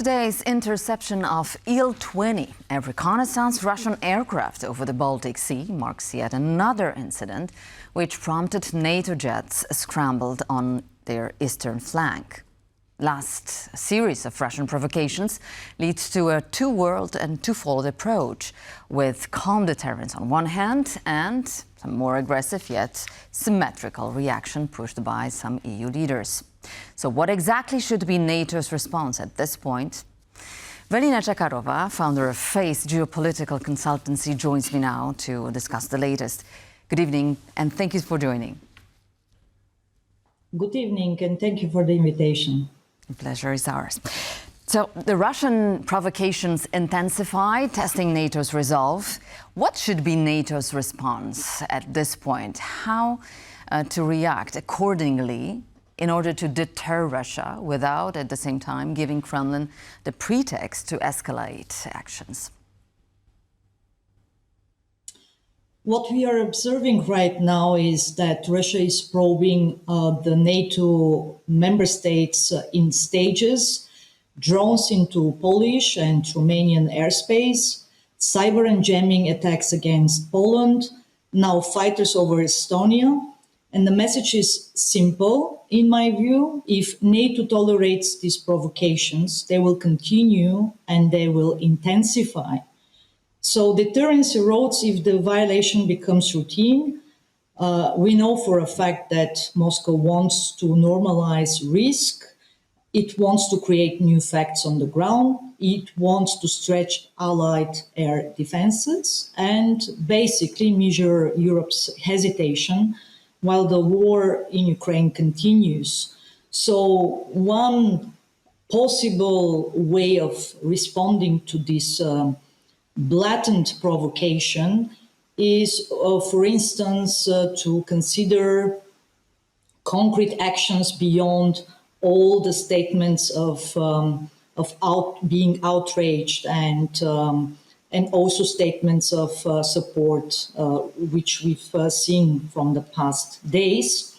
Today's interception of Il-20, a reconnaissance Russian aircraft over the Baltic Sea, marks yet another incident which prompted NATO jets scrambled on their eastern flank. Last series of Russian provocations leads to a two-world and twofold approach, with calm deterrence on one hand and some more aggressive yet symmetrical reaction pushed by some EU leaders. So what exactly should be NATO's response at this point? Velina Tchakarova, founder of FACE Geopolitical Consultancy, joins me now to discuss the latest. Good evening and thank you for joining. Good evening and thank you for the invitation. The pleasure is ours. So the Russian provocations intensify, testing NATO's resolve. What should be NATO's response at this point? How to react accordingly in order to deter Russia without, at the same time, giving Kremlin the pretext to escalate actions? What we are observing right now is that Russia is probing the NATO member states in stages, drones into Polish and Romanian airspace, cyber and jamming attacks against Poland, now fighters over Estonia. And the message is simple, in my view. If NATO tolerates these provocations, they will continue and they will intensify. So deterrence erodes if the violation becomes routine. We know for a fact that Moscow wants to normalize risk. It wants to create new facts on the ground. It wants to stretch allied air defenses and basically measure Europe's hesitation while the war in Ukraine continues. So one possible way of responding to this blatant provocation is, for instance, to consider concrete actions beyond all the statements of being outraged and also statements of support, which we've seen from the past days.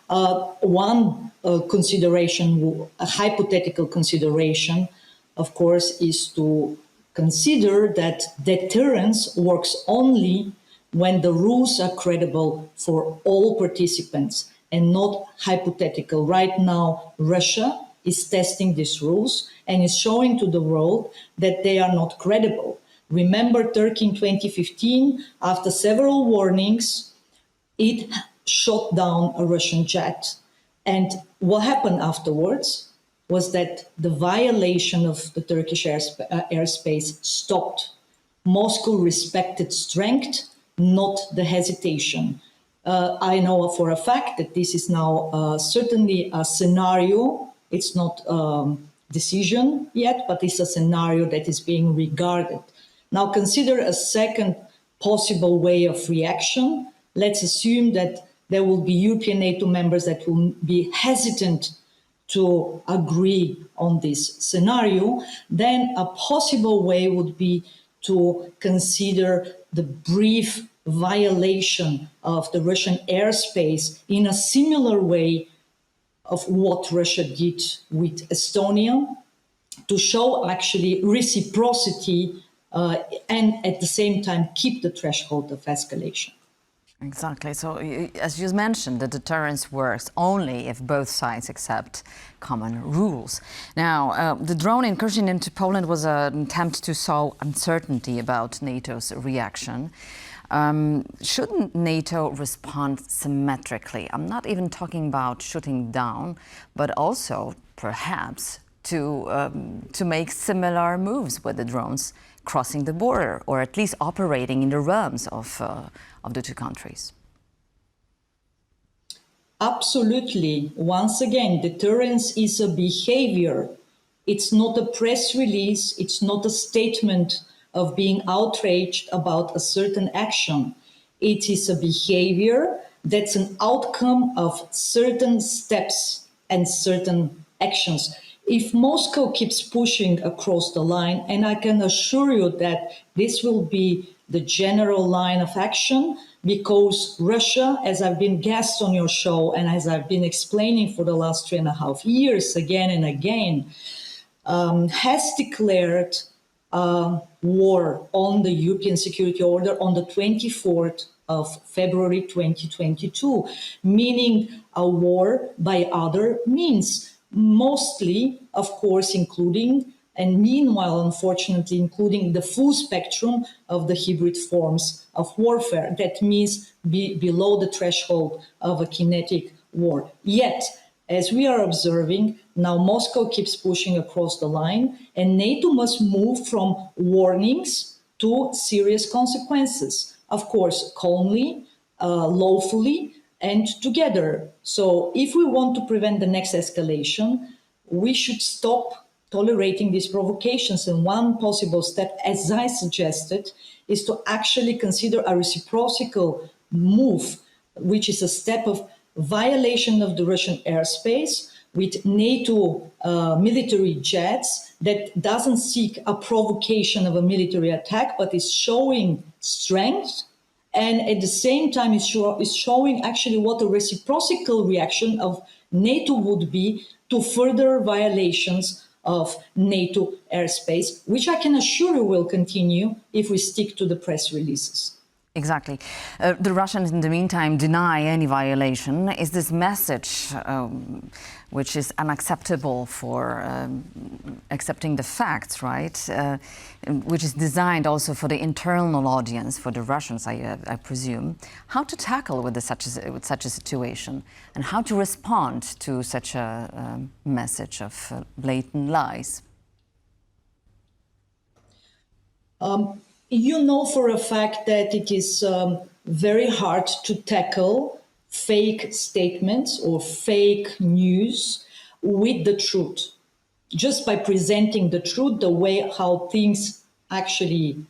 One consideration, a hypothetical consideration, of course, is to consider that deterrence works only when the rules are credible for all participants and not hypothetical. Right now, Russia is testing these rules and is showing to the world that they are not credible. Remember Turkey in 2015, after several warnings, it shot down a Russian jet. And what happened afterwards was that the violation of the Turkish airspace stopped. Moscow respected strength, not the hesitation. I know for a fact that this is now certainly a scenario. It's not a decision yet, but it's a scenario that is being regarded. Now consider a second possible way of reaction. Let's assume that there will be European NATO members that will be hesitant to agree on this scenario. Then a possible way would be to consider the brief violation of the Russian airspace in a similar way of what Russia did with Estonia, to show actually reciprocity and at the same time keep the threshold of escalation. Exactly. So, as you mentioned, the deterrence works only if both sides accept common rules. Now, the drone incursion into Poland was an attempt to sow uncertainty about NATO's reaction. Shouldn't NATO respond symmetrically? I'm not even talking about shooting down, but also perhaps to make similar moves with the drones crossing the border, or at least operating in the realms of the two countries. Absolutely. Once again, deterrence is a behavior. It's not a press release. It's not a statement of being outraged about a certain action. It is a behavior that's an outcome of certain steps and certain actions. If Moscow keeps pushing across the line, and I can assure you that this will be the general line of action, because Russia, as I've been guest on your show and as I've been explaining for the last 3.5 years again and again, has declared war on the European Security Order on the 24th of February 2022, meaning a war by other means, mostly, of course, including, and meanwhile, unfortunately, including the full spectrum of the hybrid forms of warfare. That means below the threshold of a kinetic war. Yet, as we are observing, now Moscow keeps pushing across the line, and NATO must move from warnings to serious consequences. Of course, calmly, lawfully, and together. So if we want to prevent the next escalation, we should stop tolerating these provocations. And one possible step, as I suggested, is to actually consider a reciprocal move, which is a step of violation of the Russian airspace with NATO military jets that doesn't seek a provocation of a military attack, but is showing strength. And at the same time, is showing actually what a reciprocal reaction of NATO would be to further violations of NATO airspace, which I can assure you will continue if we stick to the press releases. Exactly. The Russians, in the meantime, deny any violation. Is this message, which is unacceptable for accepting the facts, right? Which is designed also for the internal audience, for the Russians, I presume. How to tackle with such a situation, and how to respond to such a message of blatant lies? You know for a fact that it is very hard to tackle fake statements or fake news with the truth. Just by presenting the truth, the way how things actually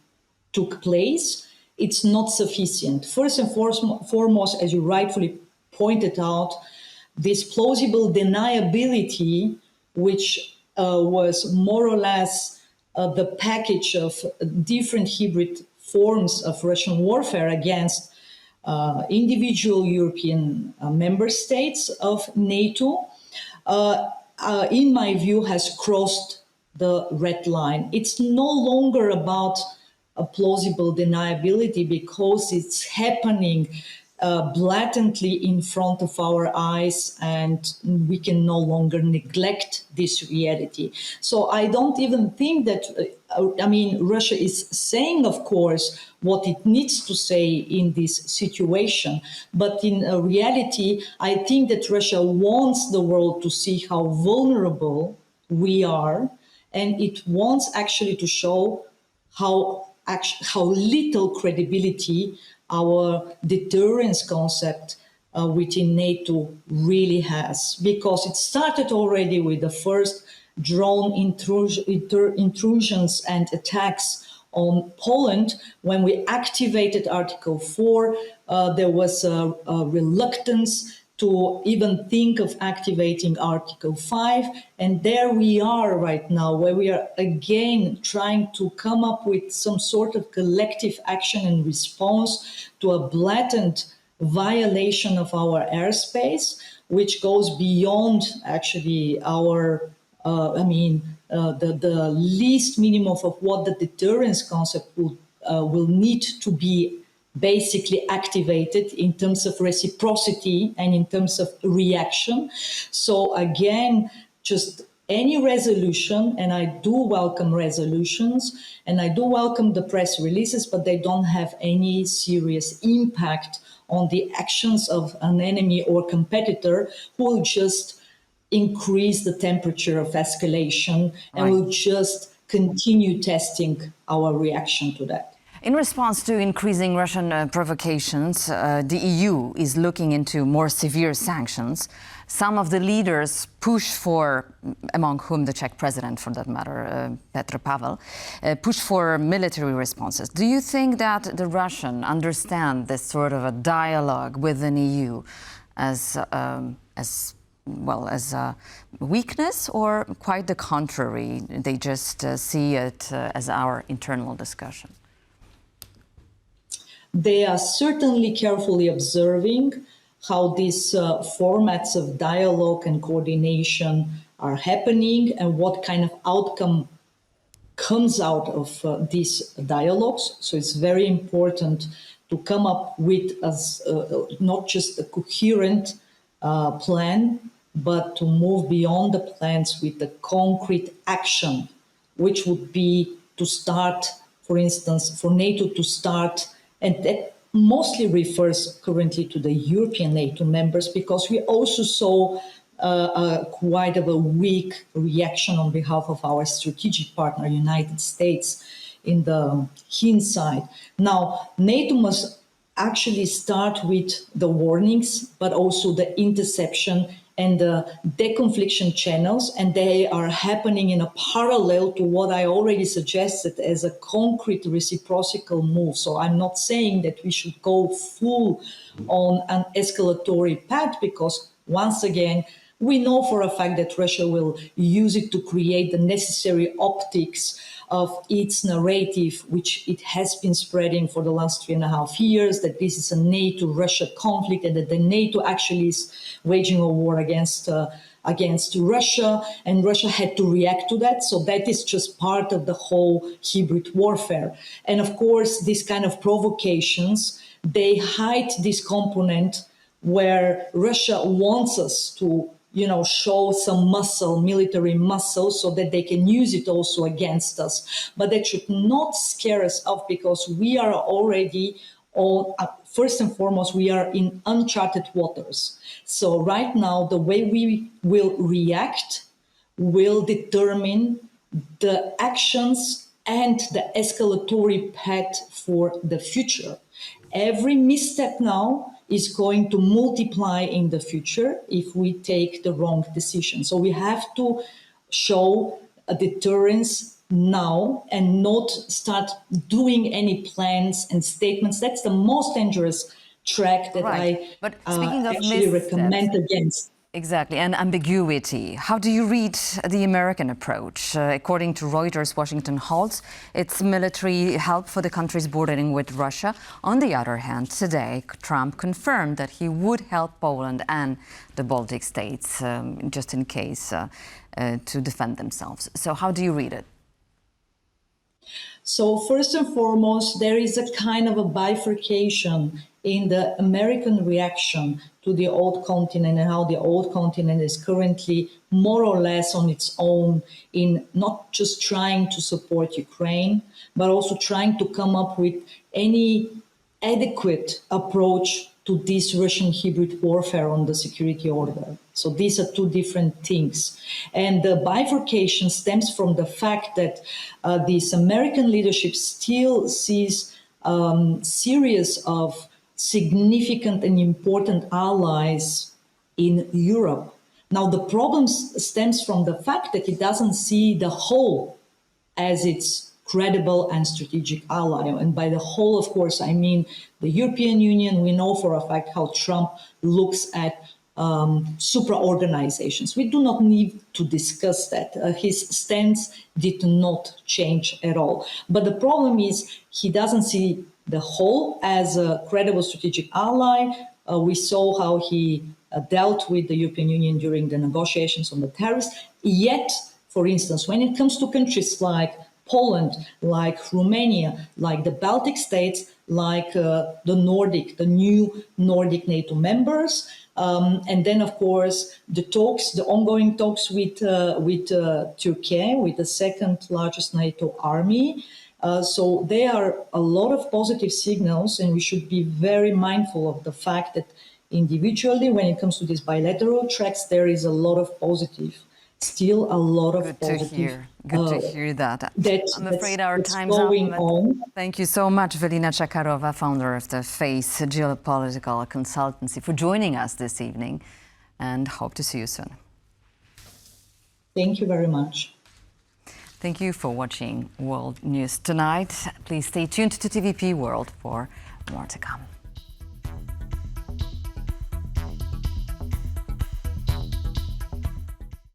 took place, it's not sufficient. First and foremost, as you rightfully pointed out, this plausible deniability, which was more or less the package of different hybrid forms of Russian warfare against individual European member states of NATO, in my view, has crossed the red line. It's no longer about a plausible deniability because it's happening blatantly in front of our eyes, and we can no longer neglect this reality. So I don't even think that, Russia is saying, of course, what it needs to say in this situation. But in reality, I think that Russia wants the world to see how vulnerable we are, and it wants actually to show how little credibility our deterrence concept within NATO really has, because it started already with the first drone intrusions and attacks on Poland. When we activated Article 4, there was a reluctance to even think of activating Article 5. And there we are right now, where we are again trying to come up with some sort of collective action and response to a blatant violation of our airspace, which goes beyond actually our, the least minimum of what the deterrence concept will need to be basically activated in terms of reciprocity and in terms of reaction. So again, just any resolution, and I do welcome resolutions, and I do welcome the press releases, but they don't have any serious impact on the actions of an enemy or competitor who will just increase the temperature of escalation and will just continue testing our reaction to that. In response to increasing Russian provocations, the EU is looking into more severe sanctions. Some of the leaders push for, among whom the Czech president, for that matter, Petr Pavel, push for military responses. Do you think that the Russians understand this sort of a dialogue within EU as weakness, or quite the contrary? They just see it as our internal discussion. They are certainly carefully observing how these formats of dialogue and coordination are happening and what kind of outcome comes out of these dialogues. So it's very important to come up with not just a coherent plan, but to move beyond the plans with the concrete action, which would be to start, for instance, for NATO to start, and that mostly refers currently to the European NATO members, because we also saw quite of a weak reaction on behalf of our strategic partner, United States, in the hindsight. Now, NATO must actually start with the warnings, but also the interception and the deconfliction channels, and they are happening in a parallel to what I already suggested as a concrete reciprocal move. So I'm not saying that we should go full on an escalatory path, because once again, we know for a fact that Russia will use it to create the necessary optics of its narrative, which it has been spreading for the last 3.5 years, that this is a NATO-Russia conflict and that the NATO actually is waging a war against Russia, and Russia had to react to that. So that is just part of the whole hybrid warfare. And of course, these kind of provocations, they hide this component where Russia wants us to show some muscle, military muscle, so that they can use it also against us. But that should not scare us off, because we are already first and foremost, we are in uncharted waters. So right now, the way we will react will determine the actions and the escalatory path for the future. Every misstep now is going to multiply in the future if we take the wrong decision. So we have to show a deterrence now and not start doing any plans and statements. That's the most dangerous track that But speaking of actually recommend against. Exactly, and ambiguity. How do you read the American approach? According to Reuters, Washington halts its military help for the countries bordering with Russia. On the other hand, today, Trump confirmed that he would help Poland and the Baltic states, just in case, to defend themselves. So how do you read it? So first and foremost, there is a kind of a bifurcation in the American reaction to the old continent and how the old continent is currently more or less on its own in not just trying to support Ukraine, but also trying to come up with any adequate approach to this Russian hybrid warfare on the security order. So these are two different things. And the bifurcation stems from the fact that this American leadership still sees series of significant and important allies in Europe. Now, the problem stems from the fact that it doesn't see the whole as its credible and strategic ally. And by the whole, of course, I mean the European Union. We know for a fact how Trump looks at supra-organizations. We do not need to discuss that. His stance did not change at all. But the problem is he doesn't see the whole as a credible strategic ally. We saw how he dealt with the European Union during the negotiations on the tariffs. Yet, for instance, when it comes to countries like Poland, like Romania, like the Baltic states, like the new Nordic NATO members, and then, of course, the ongoing talks with Turkey, with the second largest NATO army. So there are a lot of positive signals, and we should be very mindful of the fact that individually, when it comes to these bilateral tracks, there is a lot of positive. Still a lot of positive. Good to hear that. I'm afraid our time's up. Thank you so much, Velina Tchakarova, founder of the FACE Geopolitical Consultancy, for joining us this evening, and hope to see you soon. Thank you very much. Thank you for watching World News Tonight. Please stay tuned to TVP World for more to come.